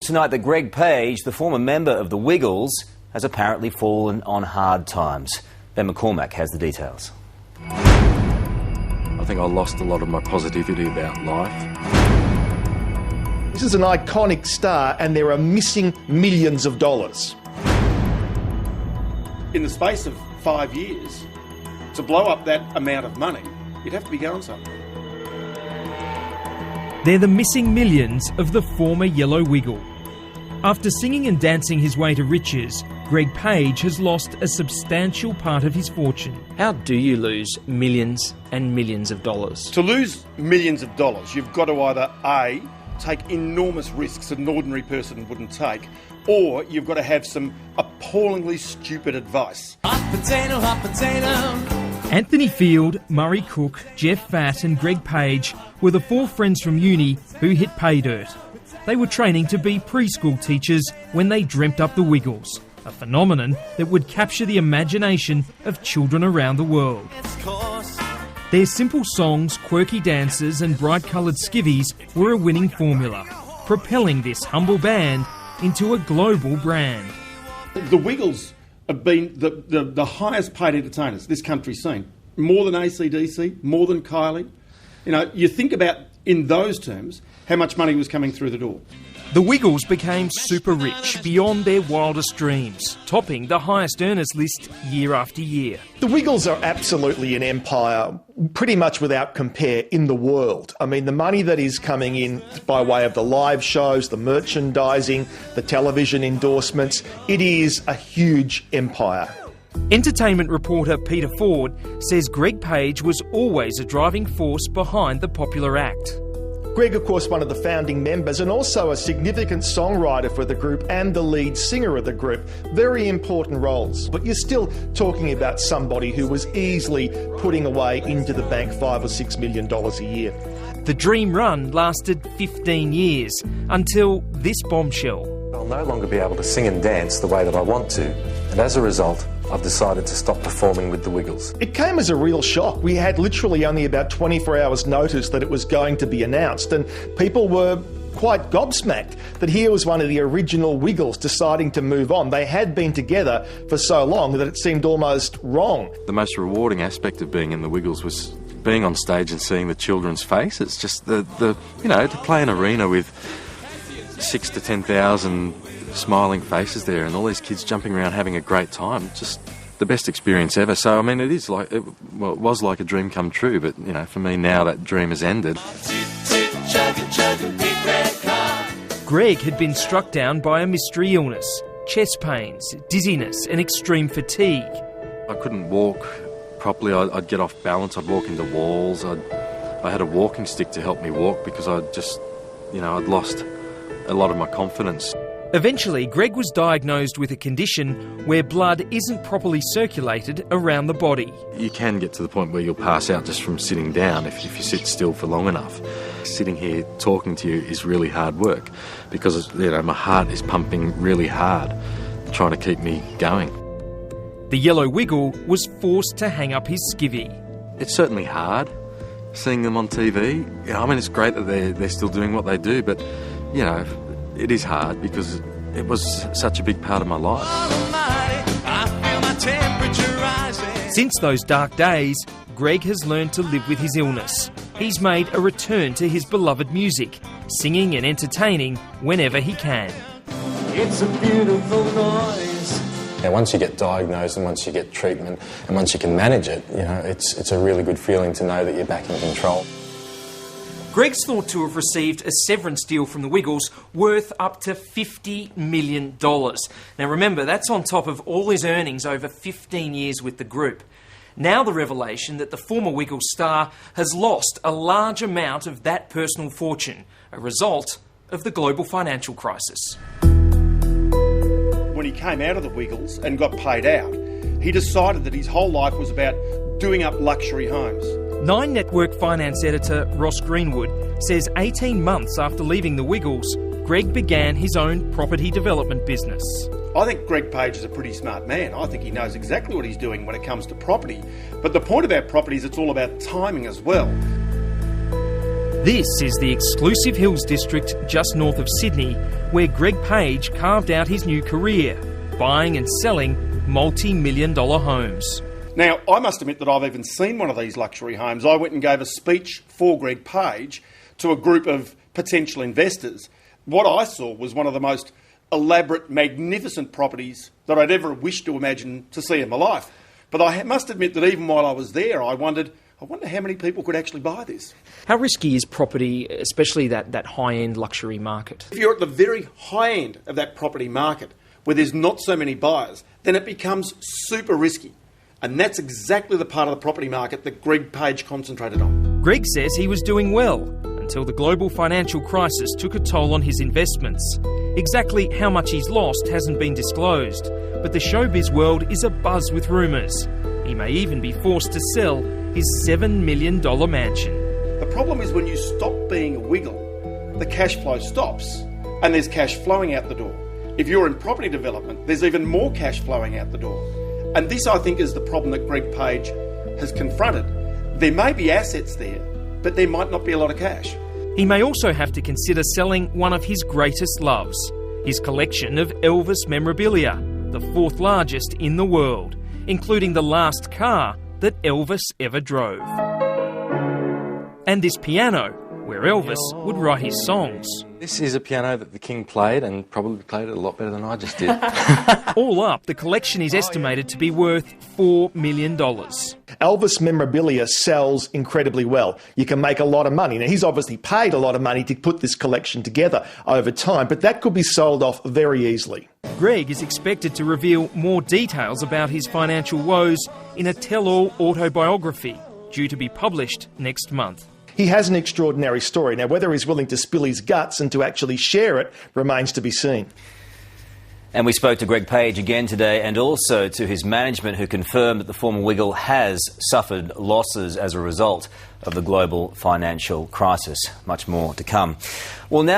Tonight that Greg Page, the former member of the Wiggles, has apparently fallen on hard times. Ben McCormack has the details. I think I lost a lot of my positivity about life. This is an iconic star and there are missing millions of dollars. In the space of 5 years, to blow up that amount of money, you'd have to be going somewhere. They're the missing millions of the former Yellow Wiggle. After singing and dancing his way to riches, Greg Page has lost a substantial part of his fortune. How do you lose millions and millions of dollars? To lose millions of dollars, you've got to either A, take enormous risks that an ordinary person wouldn't take, or you've got to have some appallingly stupid advice. Hot potato, hot potato. Anthony Field, Murray Cook, Jeff Fatt and Greg Page were the four friends from uni who hit pay dirt. They were training to be preschool teachers when they dreamt up the Wiggles, a phenomenon that would capture the imagination of children around the world. Their simple songs, quirky dances and bright-coloured skivvies were a winning formula, propelling this humble band into a global brand. The Wiggles have been the highest paid entertainers this country's seen. More than AC/DC, more than Kylie. You know, you think about, in those terms, how much money was coming through the door. The Wiggles became super rich beyond their wildest dreams, topping the highest earners list year after year. The Wiggles are absolutely an empire, pretty much without compare in the world. I mean, the money that is coming in by way of the live shows, the merchandising, the television endorsements, it is a huge empire. Entertainment reporter Peter Ford says Greg Page was always a driving force behind the popular act. Greg, of course, one of the founding members and also a significant songwriter for the group and the lead singer of the group. Very important roles. But you're still talking about somebody who was easily putting away into the bank $5 or $6 million a year. The dream run lasted 15 years until this bombshell. I'll no longer be able to sing and dance the way that I want to, and as a result, I've decided to stop performing with the Wiggles. It came as a real shock. We had literally only about 24 hours notice that it was going to be announced, and people were quite gobsmacked that here was one of the original Wiggles deciding to move on. They had been together for so long that it seemed almost wrong. The most rewarding aspect of being in the Wiggles was being on stage and seeing the children's faces. Just the to play an arena with 6,000 to 10,000 smiling faces there and all these kids jumping around having a great time. Just the best experience ever. So, I mean, it was like a dream come true, but, you know, for me now that dream has ended. Greg had been struck down by a mystery illness, chest pains, dizziness and extreme fatigue. I couldn't walk properly. I'd get off balance. I'd walk into walls. I had a walking stick to help me walk because I'd lost a lot of my confidence. Eventually, Greg was diagnosed with a condition where blood isn't properly circulated around the body. You can get to the point where you'll pass out just from sitting down if you sit still for long enough. Sitting here talking to you is really hard work because, my heart is pumping really hard, trying to keep me going. The Yellow Wiggle was forced to hang up his skivvy. It's certainly hard seeing them on TV. It's great that they're still doing what they do, but, it is hard because it was such a big part of my life. Since those dark days, Greg has learned to live with his illness. He's made a return to his beloved music, singing and entertaining whenever he can. It's a beautiful noise. And once you get diagnosed and once you get treatment and once you can manage it, it's a really good feeling to know that you're back in control. Greg's thought to have received a severance deal from the Wiggles worth up to $50 million. Now remember, that's on top of all his earnings over 15 years with the group. Now the revelation that the former Wiggles star has lost a large amount of that personal fortune, a result of the global financial crisis. When he came out of the Wiggles and got paid out, he decided that his whole life was about doing up luxury homes. Nine Network finance editor Ross Greenwood says 18 months after leaving the Wiggles, Greg began his own property development business. I think Greg Page is a pretty smart man. I think he knows exactly what he's doing when it comes to property. But the point about property is it's all about timing as well. This is the exclusive Hills District just north of Sydney, where Greg Page carved out his new career, buying and selling multi-million-dollar homes. Now, I must admit that I've even seen one of these luxury homes. I went and gave a speech for Greg Page to a group of potential investors. What I saw was one of the most elaborate, magnificent properties that I'd ever wished to imagine to see in my life. But I must admit that even while I was there, I wonder how many people could actually buy this. How risky is property, especially that high-end luxury market? If you're at the very high end of that property market, where there's not so many buyers, then it becomes super risky. And that's exactly the part of the property market that Greg Page concentrated on. Greg says he was doing well until the global financial crisis took a toll on his investments. Exactly how much he's lost hasn't been disclosed, but the showbiz world is abuzz with rumours. He may even be forced to sell his $7 million mansion. The problem is when you stop being a wiggle, the cash flow stops and there's cash flowing out the door. If you're in property development, there's even more cash flowing out the door. And this, I think, is the problem that Greg Page has confronted. There may be assets there, but there might not be a lot of cash. He may also have to consider selling one of his greatest loves, his collection of Elvis memorabilia, the fourth largest in the world, including the last car that Elvis ever drove. And this piano, where Elvis would write his songs. This is a piano that the King played, and probably played it a lot better than I just did. All up, the collection is estimated to be worth $4 million. Elvis memorabilia sells incredibly well. You can make a lot of money. Now, he's obviously paid a lot of money to put this collection together over time, but that could be sold off very easily. Greg is expected to reveal more details about his financial woes in a tell-all autobiography due to be published next month. He has an extraordinary story. Now, whether he's willing to spill his guts and to actually share it remains to be seen. And we spoke to Greg Page again today, and also to his management, who confirmed that the former Wiggle has suffered losses as a result of the global financial crisis. Much more to come. Well, now